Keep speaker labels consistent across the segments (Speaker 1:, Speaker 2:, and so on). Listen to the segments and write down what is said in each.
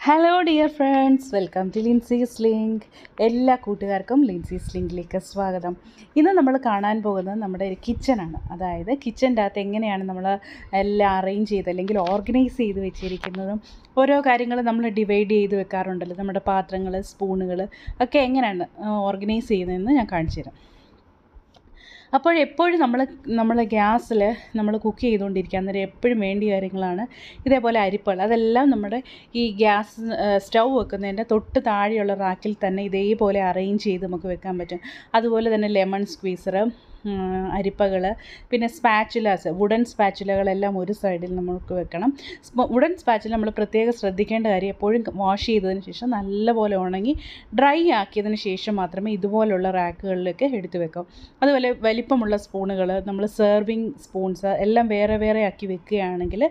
Speaker 1: Hello dear friends, welcome to Linsy's link. എല്ലാ കൂട്ടുകാർക്കും ലിൻസീസ് ലിങ്കിലേക്ക് സ്വാഗതം. ഇന്ന് നമ്മൾ കാണാൻ പോകുന്നത് നമ്മുടെ ഒരു കിച്ചണാണ്. അതായത് കിച്ചൻ്റെ അകത്ത് എങ്ങനെയാണ് നമ്മൾ എല്ലാം അറേഞ്ച് ചെയ്ത് അല്ലെങ്കിൽ ഓർഗനൈസ് ചെയ്ത് വെച്ചിരിക്കുന്നതും ഓരോ കാര്യങ്ങൾ നമ്മൾ ഡിവൈഡ് ചെയ്ത് വെക്കാറുണ്ടല്ലോ. നമ്മുടെ പാത്രങ്ങൾ, സ്പൂണുകൾ ഒക്കെ എങ്ങനെയാണ് ഓർഗനൈസ് ചെയ്യുന്നതെന്ന് ഞാൻ കാണിച്ചു തരാം. എപ്പോഴും നമ്മൾ ഗ്യാസിൽ നമ്മൾ കുക്ക് ചെയ്തുകൊണ്ടിരിക്കുക, അന്നേരം എപ്പോഴും വേണ്ടിയ കാര്യങ്ങളാണ് ഇതേപോലെ അരിപ്പകൾ. അതെല്ലാം നമ്മുടെ ഈ ഗ്യാസ് സ്റ്റൗ വെക്കുന്നതിൻ്റെ തൊട്ട് താഴെയുള്ള റാക്കിൽ തന്നെ ഇതേപോലെ അറേഞ്ച് ചെയ്ത് നമുക്ക് വെക്കാൻ പറ്റും. അതുപോലെ തന്നെ ലെമൺ സ്ക്വീസർ, അരിപ്പകൾ, പിന്നെ സ്പാച്ചുലാസ്, വുഡൻ സ്പാച്ചുലകളെല്ലാം ഒരു സൈഡിൽ നമുക്ക് വെക്കണം. വുഡൻ സ്പാച്ചുല നമ്മൾ പ്രത്യേകം ശ്രദ്ധിക്കേണ്ട കാര്യം, എപ്പോഴും വാഷ് ചെയ്തതിന് ശേഷം നല്ലപോലെ ഉണങ്ങി ഡ്രൈ ആക്കിയതിന് ശേഷം മാത്രമേ ഇതുപോലുള്ള റാക്കുകളിലേക്ക് എടുത്ത് വെക്കാം. അതുപോലെ വലിപ്പമുള്ള സ്പൂണുകൾ, നമ്മൾ സെർവിങ് സ്പൂൺസ് എല്ലാം വേറെ വേറെ ആക്കി വെക്കുകയാണെങ്കിൽ,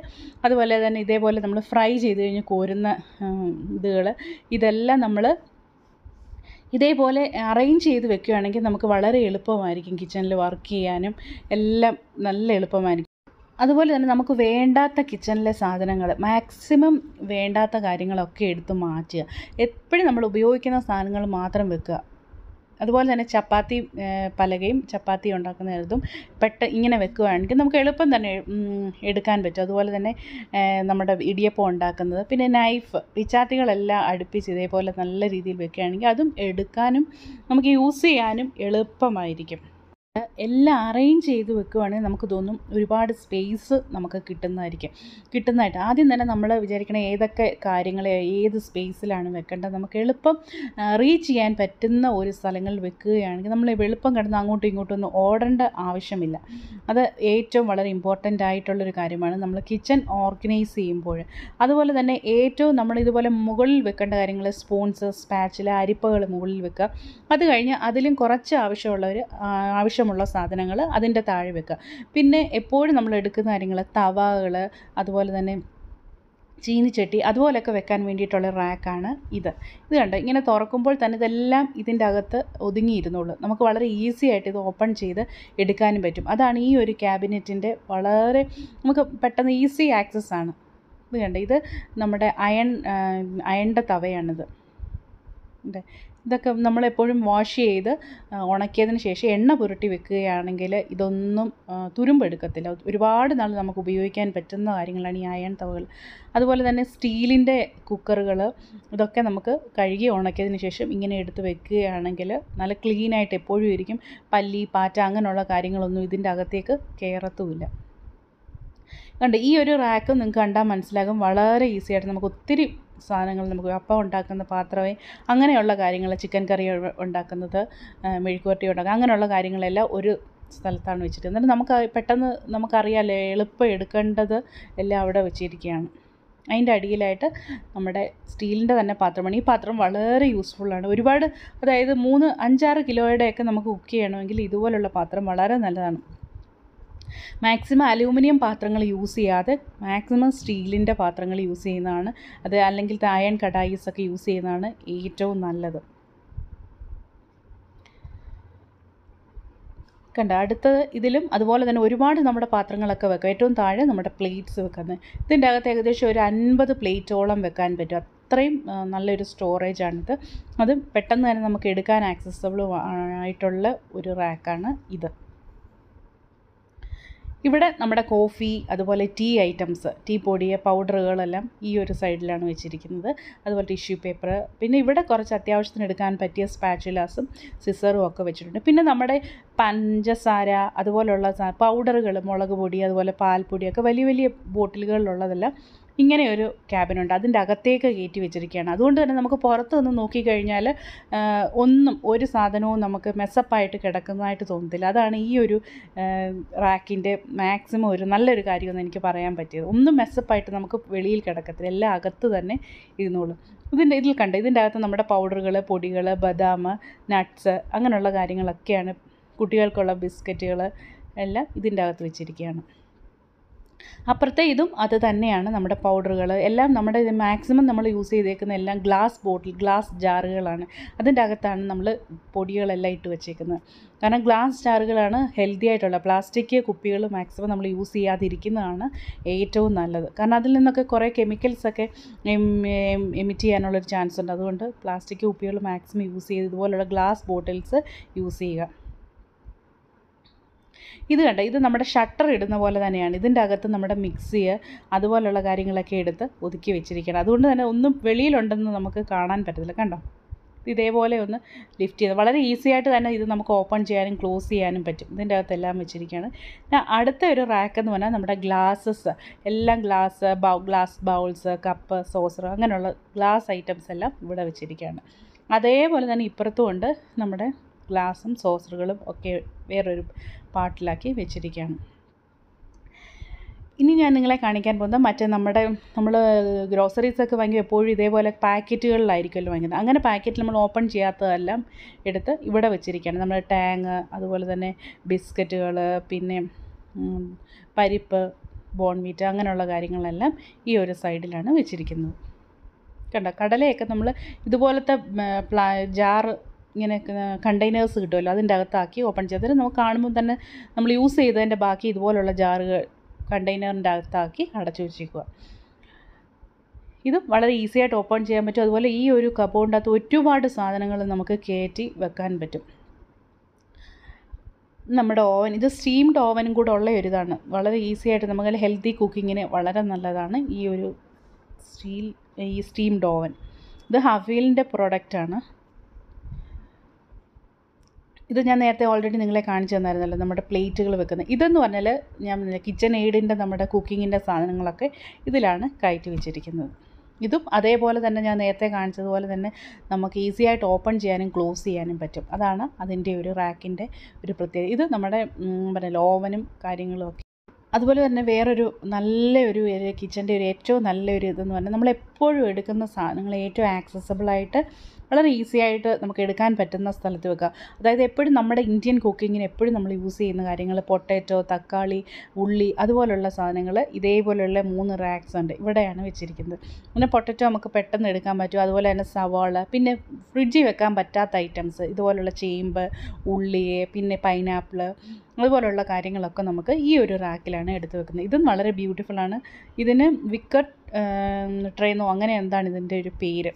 Speaker 1: അതുപോലെ തന്നെ ഇതേപോലെ നമ്മൾ ഫ്രൈ ചെയ്ത് കഴിഞ്ഞ് കോരുന്ന ഇതെല്ലാം നമ്മൾ ഇതേപോലെ അറേഞ്ച് ചെയ്ത് വെക്കുകയാണെങ്കിൽ നമുക്ക് വളരെ എളുപ്പമായിരിക്കും കിച്ചണിൽ വർക്ക് ചെയ്യാനും എല്ലാം നല്ല എളുപ്പമായിരിക്കും. അതുപോലെ തന്നെ നമുക്ക് വേണ്ടാത്ത കിച്ചണിലെ സാധനങ്ങൾ, മാക്സിമം വേണ്ടാത്ത കാര്യങ്ങളൊക്കെ എടുത്ത് മാറ്റുക. എപ്പോഴും നമ്മൾ ഉപയോഗിക്കുന്ന സാധനങ്ങൾ മാത്രം വെക്കുക. അതുപോലെ തന്നെ ചപ്പാത്തി പലകയും ചപ്പാത്തി ഉണ്ടാക്കുന്നതും ഇങ്ങനെ വെക്കുകയാണെങ്കിൽ നമുക്ക് എളുപ്പം തന്നെ എടുക്കാൻ പറ്റും. അതുപോലെ തന്നെ നമ്മുടെ ഇടിയപ്പം ഉണ്ടാക്കുന്നത്, പിന്നെ നൈഫ്, പിച്ചാത്തികളെല്ലാം അടുപ്പിച്ച് ഇതേപോലെ നല്ല രീതിയിൽ വെക്കുകയാണെങ്കിൽ അതും എടുക്കാനും നമുക്ക് യൂസ് ചെയ്യാനും എളുപ്പമായിരിക്കും. എല്ലാം അറേഞ്ച് ചെയ്ത് വെക്കുകയാണെങ്കിൽ നമുക്ക് തോന്നും ഒരുപാട് സ്പേസ് നമുക്ക് കിട്ടുന്നതായിട്ട്. ആദ്യം തന്നെ നമ്മൾ വിചാരിക്കണം ഏതൊക്കെ കാര്യങ്ങൾ ഏത് സ്പേസിലാണ് വെക്കേണ്ടത്. നമുക്ക് എളുപ്പം റീച്ച് ചെയ്യാൻ പറ്റുന്ന ഒരു സ്ഥലങ്ങളിൽ വെക്കുകയാണെങ്കിൽ നമ്മൾ എളുപ്പം കിടന്ന് അങ്ങോട്ടും ഇങ്ങോട്ടും ഒന്നും ഓടേണ്ട ആവശ്യമില്ല. അത് ഏറ്റവും വളരെ ഇമ്പോർട്ടൻ്റ് ആയിട്ടുള്ളൊരു കാര്യമാണ് നമ്മൾ കിച്ചൺ ഓർഗനൈസ് ചെയ്യുമ്പോൾ. അതുപോലെ തന്നെ ഏറ്റവും നമ്മൾ ഇതുപോലെ മുകളിൽ വെക്കേണ്ട കാര്യങ്ങൾ, സ്പൂൺസ്, സ്പാച്ചില, അരിപ്പകൾ മുകളിൽ വെക്കുക. അത് കഴിഞ്ഞ് അതിലും കുറച്ച് ആവശ്യമുള്ള സാധനങ്ങൾ അതിൻ്റെ താഴെ വെക്കുക. പിന്നെ എപ്പോഴും നമ്മൾ എടുക്കുന്ന കാര്യങ്ങൾ, തവകൾ, അതുപോലെ തന്നെ ചീനിച്ചട്ടി, അതുപോലെയൊക്കെ വെക്കാൻ വേണ്ടിയിട്ടുള്ള റാക്കാണ് ഇത്. കണ്ടോ, ഇങ്ങനെ തുറക്കുമ്പോൾ തന്നെ ഇതെല്ലാം ഇതിൻ്റെ അകത്ത് ഒതുങ്ങിയിരുന്നുള്ളൂ. നമുക്ക് വളരെ ഈസി ആയിട്ട് ഇത് ഓപ്പൺ ചെയ്ത് എടുക്കാനും പറ്റും. അതാണ് ഈ ഒരു ക്യാബിനറ്റിൻ്റെ വളരെ നമുക്ക് പെട്ടെന്ന് ഈസി ആക്സസ് ആണ്. കണ്ടോ, ഇത് നമ്മുടെ അയണിൻ്റെ തവയാണിത്. ഇതൊക്കെ നമ്മളെപ്പോഴും വാഷ് ചെയ്ത് ഉണക്കിയതിന് ശേഷം എണ്ണ പുരട്ടി വെക്കുകയാണെങ്കിൽ ഇതൊന്നും തുരുമ്പെടുക്കത്തില്ല. ഒരുപാട് നാൾ നമുക്ക് ഉപയോഗിക്കാൻ പറ്റുന്ന കാര്യങ്ങളാണ് ഈ അയൺ തവകൾ. അതുപോലെ തന്നെ സ്റ്റീലിൻ്റെ കുക്കറുകൾ, ഇതൊക്കെ നമുക്ക് കഴുകി ഉണക്കിയതിന് ശേഷം ഇങ്ങനെ എടുത്ത് വെക്കുകയാണെങ്കിൽ നല്ല ക്ലീനായിട്ട് എപ്പോഴും ഇരിക്കും. പല്ലി, പാറ്റ അങ്ങനെയുള്ള കാര്യങ്ങളൊന്നും ഇതിൻ്റെ അകത്തേക്ക് കയറത്തുമില്ല. കണ്ട് ഈ ഒരു റാക്ക് നിങ്ങൾക്ക് കണ്ടാൽ മനസ്സിലാകും. വളരെ ഈസി ആയിട്ട് നമുക്ക് ഒത്തിരി സാധനങ്ങൾ, നമുക്ക് അപ്പം ഉണ്ടാക്കുന്ന പാത്രമേ, അങ്ങനെയുള്ള കാര്യങ്ങൾ, ചിക്കൻ കറി ഉണ്ടാക്കുന്നത്, മെഴുക്കുവരട്ടി ഉണ്ടാക്കുക, അങ്ങനെയുള്ള കാര്യങ്ങളെല്ലാം ഒരു സ്ഥലത്താണ് വെച്ചിട്ട്. എന്നിട്ട് നമുക്ക് പെട്ടെന്ന് നമുക്കറിയാമല്ലോ എളുപ്പം എടുക്കേണ്ടത് എല്ലാം അവിടെ വെച്ചിരിക്കുകയാണ്. അതിൻ്റെ അടിയിലായിട്ട് നമ്മുടെ സ്റ്റീലിൻ്റെ തന്നെ പാത്രമാണ്. ഈ പാത്രം വളരെ യൂസ്ഫുള്ളാണ്. ഒരുപാട്, അതായത് 5-6 കിലോയുടെയൊക്കെ നമുക്ക് കുക്ക് ചെയ്യണമെങ്കിൽ ഇതുപോലുള്ള പാത്രം വളരെ നല്ലതാണ്. മാക്സിമം അലൂമിനിയം പാത്രങ്ങൾ യൂസ് ചെയ്യാതെ മാക്സിമം സ്റ്റീലിൻ്റെ പാത്രങ്ങൾ യൂസ് ചെയ്യുന്നതാണ് അത്. അല്ലെങ്കിൽ അയൺ കടായിസൊക്കെ യൂസ് ചെയ്യുന്നതാണ് ഏറ്റവും നല്ലത്. അടുത്തത് ഇതിലും അതുപോലെ തന്നെ ഒരുപാട് നമ്മുടെ പാത്രങ്ങളൊക്കെ വെക്കാം. ഏറ്റവും താഴെ നമ്മുടെ പ്ലേറ്റ്സ് വെക്കുന്നത്. ഇതിൻ്റെ അകത്ത് ഏകദേശം ഒരു 50 പ്ലേറ്റോളം വെക്കാൻ പറ്റും. അത്രയും നല്ലൊരു സ്റ്റോറേജാണിത്. അത് പെട്ടെന്ന് തന്നെ നമുക്ക് എടുക്കാൻ ആക്സസബിൾ ആയിട്ടുള്ള ഒരു റാക്കാണ് ഇത്. ഇവിടെ നമ്മുടെ കോഫി, അതുപോലെ ടീ ഐറ്റംസ്, ടീ പൊടി, പൗഡറുകളെല്ലാം ഈ ഒരു സൈഡിലാണ് വെച്ചിരിക്കുന്നത്. അതുപോലെ ടിഷ്യൂ പേപ്പർ, പിന്നെ ഇവിടെ കുറച്ച് അത്യാവശ്യത്തിന് എടുക്കാൻ പറ്റിയ സ്പാച്ചുലാസും സിസറും ഒക്കെ വെച്ചിട്ടുണ്ട്. പിന്നെ നമ്മുടെ പഞ്ചസാര, അതുപോലുള്ള പൗഡറുകൾ, മുളക് പൊടി, അതുപോലെ പാൽപ്പൊടിയൊക്കെ വലിയ വലിയ ബോട്ടിലുകളിലുള്ളതെല്ലാം ഇങ്ങനെ ഒരു ക്യാബിനുണ്ട്. അതിൻ്റെ അകത്തേക്ക് കയറ്റി വെച്ചിരിക്കുകയാണ്. അതുകൊണ്ട് തന്നെ നമുക്ക് പുറത്ത് നിന്ന് നോക്കിക്കഴിഞ്ഞാൽ ഒരു സാധനവും നമുക്ക് മെസ്സപ്പായിട്ട് കിടക്കുന്നതായിട്ട് തോന്നത്തില്ല. അതാണ് ഈ ഒരു റാക്കിൻ്റെ മാക്സിമം ഒരു നല്ലൊരു കാര്യമെന്ന് എനിക്ക് പറയാൻ പറ്റിയത്. ഒന്നും മെസ്സപ്പായിട്ട് നമുക്ക് വെളിയിൽ കിടക്കത്തില്ല, എല്ലാം അകത്ത് തന്നെ ഇരുന്നോളും. ഇതിൻ്റെ അകത്ത് നമ്മുടെ പൗഡറുകൾ, പൊടികൾ, ബദാം, നട്ട്സ്, അങ്ങനെയുള്ള കാര്യങ്ങളൊക്കെയാണ്. കുട്ടികൾക്കുള്ള ബിസ്ക്കറ്റുകൾ എല്ലാം ഇതിൻ്റെ അകത്ത് വെച്ചിരിക്കുകയാണ്. അപ്പുറത്തെ ഇതും അത് തന്നെയാണ്. നമ്മുടെ പൗഡറുകൾ എല്ലാം നമ്മുടെ മാക്സിമം നമ്മൾ യൂസ് ചെയ്തേക്കുന്ന എല്ലാം ഗ്ലാസ് ബോട്ടിൽ, ഗ്ലാസ് ജാറുകളാണ്. അതിൻ്റെ അകത്താണ് നമ്മൾ പൊടികളെല്ലാം ഇട്ട് വെച്ചേക്കുന്നത്. കാരണം ഗ്ലാസ് ജാറുകളാണ് ഹെൽത്തി ആയിട്ടുള്ള. പ്ലാസ്റ്റിക് കുപ്പികൾ മാക്സിമം നമ്മൾ യൂസ് ചെയ്യാതിരിക്കുന്നതാണ് ഏറ്റവും നല്ലത്. കാരണം അതിൽ നിന്നൊക്കെ കുറേ കെമിക്കൽസൊക്കെ എമിറ്റ് ചെയ്യാനുള്ളൊരു ചാൻസ് ഉണ്ട്. അതുകൊണ്ട് പ്ലാസ്റ്റിക് കുപ്പികൾ മാക്സിമം യൂസ് ചെയ്ത് ഇതുപോലുള്ള ഗ്ലാസ് ബോട്ടിൽസ് യൂസ് ചെയ്യുക. ഇത് കണ്ട, ഇത് നമ്മുടെ ഷട്ടർ ഇടുന്ന പോലെ തന്നെയാണ്. ഇതിൻ്റെ അകത്ത് നമ്മുടെ മിക്സി അതുപോലുള്ള കാര്യങ്ങളൊക്കെ എടുത്ത് ഒതുക്കി വെച്ചിരിക്കണം. അതുകൊണ്ട് തന്നെ ഒന്നും വെളിയിലുണ്ടെന്ന് നമുക്ക് കാണാൻ പറ്റത്തില്ല. കണ്ടോ, ഇതേപോലെ ഒന്ന് ലിഫ്റ്റ് ചെയ്ത് വളരെ ഈസി ആയിട്ട് തന്നെ ഇത് നമുക്ക് ഓപ്പൺ ചെയ്യാനും ക്ലോസ് ചെയ്യാനും പറ്റും. ഇതിൻ്റെ അകത്തെല്ലാം വെച്ചിരിക്കുകയാണ്. അടുത്ത ഒരു റാക്ക് എന്ന് പറഞ്ഞാൽ നമ്മുടെ ഗ്ലാസസ് എല്ലാം, ഗ്ലാസ് ബൗൾസ്, കപ്പ്, സോസർ, അങ്ങനെയുള്ള ഗ്ലാസ് ഐറ്റംസ് എല്ലാം ഇവിടെ വെച്ചിരിക്കുകയാണ്. അതേപോലെ തന്നെ ഇപ്പുറത്തും ഉണ്ട് നമ്മുടെ ഗ്ലാസും സോസറുകളും ഒക്കെ വേറൊരു പാട്ടിലാക്കി വെച്ചിരിക്കുകയാണ്. ഇനി ഞാൻ നിങ്ങളെ കാണിക്കാൻ പോകുന്നത് മറ്റേ നമ്മൾ ഗ്രോസറീസൊക്കെ വാങ്ങി എപ്പോഴും ഇതേപോലെ പാക്കറ്റുകളിലായിരിക്കുമല്ലോ വാങ്ങുന്നത്. അങ്ങനെ പാക്കറ്റിൽ നമ്മൾ ഓപ്പൺ ചെയ്യാത്തതെല്ലാം എടുത്ത് ഇവിടെ വെച്ചിരിക്കുകയാണ്. നമ്മുടെ ടാങ്, അതുപോലെ തന്നെ ബിസ്ക്കറ്റുകൾ, പിന്നെ പരിപ്പ്, ബോൺമീറ്റ്, അങ്ങനെയുള്ള കാര്യങ്ങളെല്ലാം ഈ ഒരു സൈഡിലാണ് വെച്ചിരിക്കുന്നത്. കണ്ടോ, കടലയൊക്കെ നമ്മൾ ഇതുപോലത്തെ ജാറ്, ഇങ്ങനെ കണ്ടെയ്നേഴ്സ് കിട്ടുമല്ലോ, അതിൻ്റെ അകത്താക്കി ഓപ്പൺ ചെയ്തിട്ട് നമുക്ക് കാണുമ്പോൾ തന്നെ നമ്മൾ യൂസ് ചെയ്തതിൻ്റെ ബാക്കി ഇതുപോലുള്ള ജാറുകൾ കണ്ടെയ്നറിൻ്റെ അകത്താക്കി അടച്ചു വെച്ചേക്കുക. ഇത് വളരെ ഈസി ആയിട്ട് ഓപ്പൺ ചെയ്യാൻ പറ്റും. അതുപോലെ ഈ ഒരു കബോർഡിൻ്റെ അകത്ത് ഒരുപാട് സാധനങ്ങൾ നമുക്ക് കയറ്റി വെക്കാൻ പറ്റും. നമ്മുടെ ഓവൻ, ഇത് സ്റ്റീംഡ് ഓവനും കൂടെ ഉള്ള ഒരു ഇതാണ്. വളരെ ഈസി ആയിട്ട് നമുക്ക് ഹെൽത്തി കുക്കിങ്ങിന് വളരെ നല്ലതാണ് ഈ സ്റ്റീംഡ് ഓവൻ. ഇത് ഹവീലിൻ്റെ പ്രൊഡക്റ്റാണ്. ഇത് ഞാൻ നേരത്തെ ഓൾറെഡി നിങ്ങളെ കാണിച്ചു തന്നായിരുന്നല്ലോ, നമ്മുടെ പ്ലേറ്റുകൾ വെക്കുന്നത്. ഇതെന്ന് പറഞ്ഞാൽ ഞാൻ കിച്ചൺ എയ്ഡിൻ്റെ നമ്മുടെ കുക്കിങ്ങിൻ്റെ സാധനങ്ങളൊക്കെ ഇതിലാണ് കയറ്റി വെച്ചിരിക്കുന്നത്. ഇതും അതേപോലെ തന്നെ ഞാൻ നേരത്തെ കാണിച്ചതുപോലെ തന്നെ നമുക്ക് ഈസി ആയിട്ട് ഓപ്പൺ ചെയ്യാനും ക്ലോസ് ചെയ്യാനും പറ്റും. അതാണ് അതിൻ്റെ ഒരു റാക്കിൻ്റെ ഒരു പ്രത്യേകത. ഇത് നമ്മുടെ ഓവനും കാര്യങ്ങളും ഒക്കെ. അതുപോലെ തന്നെ വേറൊരു നല്ലൊരു കിച്ചൻ്റെ ഒരു ഏറ്റവും നല്ലൊരു ഇതെന്ന് പറഞ്ഞാൽ നമ്മളെപ്പോഴും എടുക്കുന്ന സാധനങ്ങൾ ഏറ്റവും ആക്സസബിളായിട്ട് വളരെ ഈസി ആയിട്ട് നമുക്ക് എടുക്കാൻ പറ്റുന്ന സ്ഥലത്ത് വെക്കുക. അതായത് എപ്പോഴും നമ്മുടെ ഇന്ത്യൻ കുക്കിങ്ങിന് എപ്പോഴും നമ്മൾ യൂസ് ചെയ്യുന്ന കാര്യങ്ങൾ, പൊട്ടാറ്റോ, തക്കാളി, ഉള്ളി, അതുപോലുള്ള സാധനങ്ങൾ ഇതേപോലെയുള്ള 3 റാക്സ് ഉണ്ട്, ഇവിടെയാണ് വെച്ചിരിക്കുന്നത്. പിന്നെ പൊട്ടാറ്റോ നമുക്ക് പെട്ടെന്ന് എടുക്കാൻ പറ്റും. അതുപോലെ തന്നെ സവാള, പിന്നെ ഫ്രിഡ്ജിൽ വെക്കാൻ പറ്റാത്ത ഐറ്റംസ് ഇതുപോലുള്ള ചേമ്പ്, ഉള്ളി, പിന്നെ പൈനാപ്പിൾ, അതുപോലുള്ള കാര്യങ്ങളൊക്കെ നമുക്ക് ഈ ഒരു റാക്കിലാണ് എടുത്ത് വെക്കുന്നത്. ഇതും വളരെ ബ്യൂട്ടിഫുള്ളാണ്. ഇതിന് വിക്കറ്റ് ട്രേന്നോ അങ്ങനെ എന്താണ് ഇതിൻ്റെ ഒരു പേര്.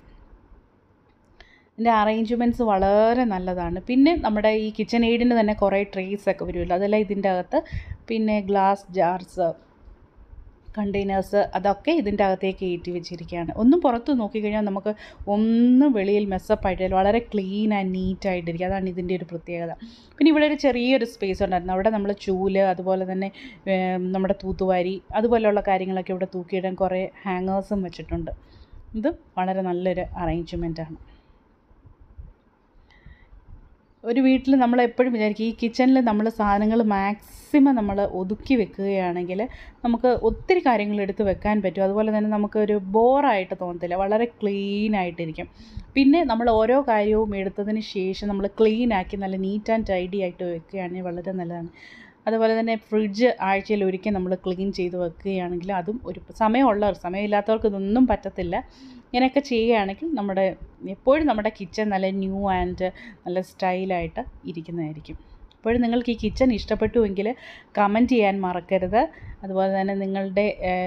Speaker 1: ഇതിൻ്റെ അറേഞ്ച്മെൻറ്റ്സ് വളരെ നല്ലതാണ്. പിന്നെ നമ്മുടെ ഈ കിച്ചൺ എയ്ഡിന് തന്നെ കുറേ ട്രേസൊക്കെ വരുമല്ലോ, അതെല്ലാം ഇതിൻ്റെ അകത്ത്. പിന്നെ ഗ്ലാസ് ജാർസ്, കണ്ടെയ്നേഴ്സ്, അതൊക്കെ ഇതിൻ്റെ അകത്തേക്ക് കയറ്റി വെച്ചിരിക്കുകയാണ്. ഒന്നും പുറത്ത് നോക്കിക്കഴിഞ്ഞാൽ നമുക്ക് ഒന്നും വെളിയിൽ മെസ്സപ്പായിട്ടില്ല, വളരെ ക്ലീൻ ആൻഡ് നീറ്റായിട്ടിരിക്കുക. അതാണ് ഇതിൻ്റെ ഒരു പ്രത്യേകത. പിന്നെ ഇവിടെ ഒരു ചെറിയൊരു സ്പേസ് ഉണ്ടായിരുന്നു. അവിടെ നമ്മൾ ചൂല്, അതുപോലെ തന്നെ നമ്മുടെ തൂത്തുവാരി, അതുപോലെയുള്ള കാര്യങ്ങളൊക്കെ ഇവിടെ തൂക്കിയിടാൻ കുറേ ഹാങ്ങേഴ്സും വെച്ചിട്ടുണ്ട്. ഇത് വളരെ നല്ലൊരു അറേഞ്ച്മെൻറ്റാണ്. ഒരു വീട്ടിൽ നമ്മളെപ്പോഴും വിചാരിക്കും ഈ കിച്ചണിൽ നമ്മൾ സാധനങ്ങൾ മാക്സിമം നമ്മൾ ഒതുക്കി വെക്കുകയാണെങ്കിൽ നമുക്ക് ഒത്തിരി കാര്യങ്ങൾ എടുത്ത് വെക്കാൻ പറ്റും. അതുപോലെ തന്നെ നമുക്കൊരു ബോറായിട്ട് തോന്നത്തില്ല, വളരെ ക്ലീനായിട്ടിരിക്കും. പിന്നെ നമ്മൾ ഓരോ കാര്യവും എടുത്തതിന് ശേഷം നമ്മൾ ക്ലീനാക്കി നല്ല നീറ്റ് ആൻഡ് ടൈഡി ആയിട്ട് വെക്കുകയാണെങ്കിൽ വളരെ നല്ലതാണ്. അതുപോലെ തന്നെ ഫ്രിഡ്ജ് ആഴ്ചയിൽ ഒരിക്കൽ നമ്മൾ ക്ലീൻ ചെയ്ത് വെക്കുകയാണെങ്കിൽ അതും ഒരു സമയമില്ലാത്തവർക്ക് ഇതൊന്നും പറ്റത്തില്ല. ഇങ്ങനെയൊക്കെ ചെയ്യുകയാണെങ്കിൽ എപ്പോഴും നമ്മുടെ കിച്ചൺ നല്ല ന്യൂ ആൻഡ് നല്ല സ്റ്റൈലായിട്ട് ഇരിക്കുന്നതായിരിക്കും. എപ്പോഴും നിങ്ങൾക്ക് ഈ കിച്ചൺ ഇഷ്ടപ്പെട്ടുവെങ്കിൽ കമൻറ്റ് ചെയ്യാൻ മറക്കരുത്. അതുപോലെ തന്നെ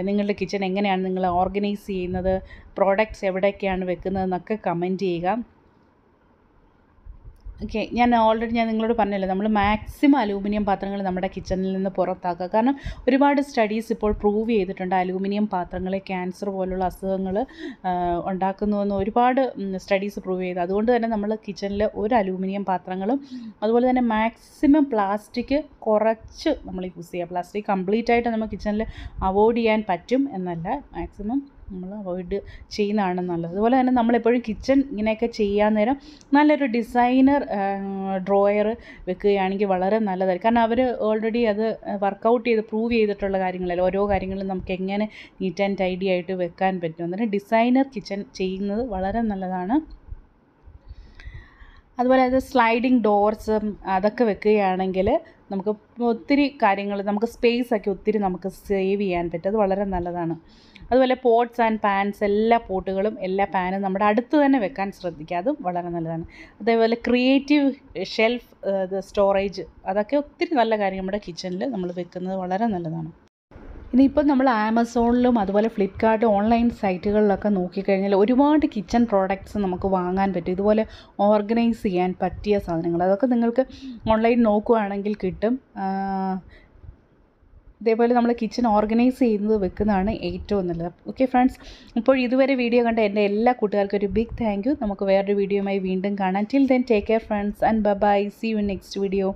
Speaker 1: നിങ്ങളുടെ കിച്ചൺ എങ്ങനെയാണ് നിങ്ങൾ ഓർഗനൈസ് ചെയ്യുന്നത്, പ്രോഡക്റ്റ്സ് എവിടെയൊക്കെയാണ് വെക്കുന്നതെന്നൊക്കെ കമൻറ്റ് ചെയ്യുക. ഓക്കെ, ഞാൻ നിങ്ങളോട് പറഞ്ഞല്ലോ, നമ്മൾ മാക്സിമം അലൂമിനിയം പാത്രങ്ങൾ നമ്മുടെ കിച്ചണിൽ നിന്ന് പുറത്താക്കുക. കാരണം ഒരുപാട് സ്റ്റഡീസ് ഇപ്പോൾ പ്രൂവ് ചെയ്തിട്ടുണ്ട് അലൂമിനിയം പാത്രങ്ങൾ ക്യാൻസർ പോലുള്ള അസുഖങ്ങൾ ഉണ്ടാക്കുന്നുവെന്ന് ഒരുപാട് സ്റ്റഡീസ് പ്രൂവ് ചെയ്തു. അതുകൊണ്ട് തന്നെ നമ്മൾ കിച്ചണിൽ ഒരു അലൂമിനിയം പാത്രങ്ങളും, അതുപോലെ തന്നെ മാക്സിമം പ്ലാസ്റ്റിക് കുറച്ച് നമ്മൾ യൂസ് ചെയ്യുക. പ്ലാസ്റ്റിക് കംപ്ലീറ്റ് ആയിട്ട് നമ്മൾ കിച്ചണിൽ അവോയ്ഡ് ചെയ്യാൻ പറ്റും എന്നല്ല, മാക്സിമം നമ്മൾ അവോയ്ഡ് ചെയ്യുന്നതാണ് നല്ലത്. അതുപോലെ തന്നെ നമ്മളെപ്പോഴും കിച്ചൺ ഇങ്ങനെയൊക്കെ ചെയ്യാൻ നേരം നല്ലൊരു ഡിസൈനർ ഡ്രോയർ വെക്കുകയാണെങ്കിൽ വളരെ നല്ലതായിരിക്കും. കാരണം അവർ ഓൾറെഡി അത് വർക്കൗട്ട് ചെയ്ത് പ്രൂവ് ചെയ്തിട്ടുള്ള കാര്യങ്ങളല്ല, ഓരോ കാര്യങ്ങളും നമുക്ക് എങ്ങനെ നീറ്റ് ആൻഡ് ടൈഡി ആയിട്ട് വെക്കാൻ പറ്റും. അന്നേരം ഡിസൈനർ കിച്ചൺ ചെയ്യുന്നത് വളരെ നല്ലതാണ്. അതുപോലെ അത് സ്ലൈഡിങ് ഡോർസും അതൊക്കെ വെക്കുകയാണെങ്കിൽ നമുക്ക് ഒത്തിരി കാര്യങ്ങൾ നമുക്ക് സ്പേസൊക്കെ ഒത്തിരി നമുക്ക് സേവ് ചെയ്യാൻ പറ്റും. അത് വളരെ നല്ലതാണ്. അതുപോലെ പോട്ട്സ് ആൻഡ് പാൻസ് എല്ലാ പോട്ടുകളും എല്ലാ പാനും നമ്മുടെ അടുത്ത് തന്നെ വെക്കാൻ ശ്രദ്ധിക്കുക. അതും വളരെ നല്ലതാണ്. അതേപോലെ ക്രിയേറ്റീവ് ഷെൽഫ് സ്റ്റോറേജ് അതൊക്കെ ഒത്തിരി നല്ല കാര്യം നമ്മുടെ കിച്ചണിൽ നമ്മൾ വെക്കുന്നത് വളരെ നല്ലതാണ്. ഇനിയിപ്പോൾ നമ്മൾ ആമസോണിലും അതുപോലെ ഫ്ലിപ്കാർട്ട് ഓൺലൈൻ സൈറ്റുകളിലൊക്കെ നോക്കിക്കഴിഞ്ഞാൽ ഒരുപാട് കിച്ചൺ പ്രോഡക്റ്റ്സ് നമുക്ക് വാങ്ങാൻ പറ്റും. ഇതുപോലെ ഓർഗനൈസ് ചെയ്യാൻ പറ്റിയ സാധനങ്ങൾ അതൊക്കെ നിങ്ങൾക്ക് ഓൺലൈൻ നോക്കുകയാണെങ്കിൽ കിട്ടും. ഇതേപോലെ നമ്മൾ കിച്ചൺ ഓർഗനൈസ് ചെയ്യുന്നത് വെക്കുന്നതാണ് ഏറ്റവും നല്ലത്. ഓക്കെ ഫ്രണ്ട്സ്, ഇപ്പോൾ ഇതുവരെ വീഡിയോ കണ്ട എൻ്റെ എല്ലാ കൂട്ടുകാർക്കും ഒരു ബിഗ് താങ്ക് യു. നമുക്ക് വേറൊരു വീഡിയോയുമായി വീണ്ടും കാണാം. Till then take care friends and bye. See you in next video.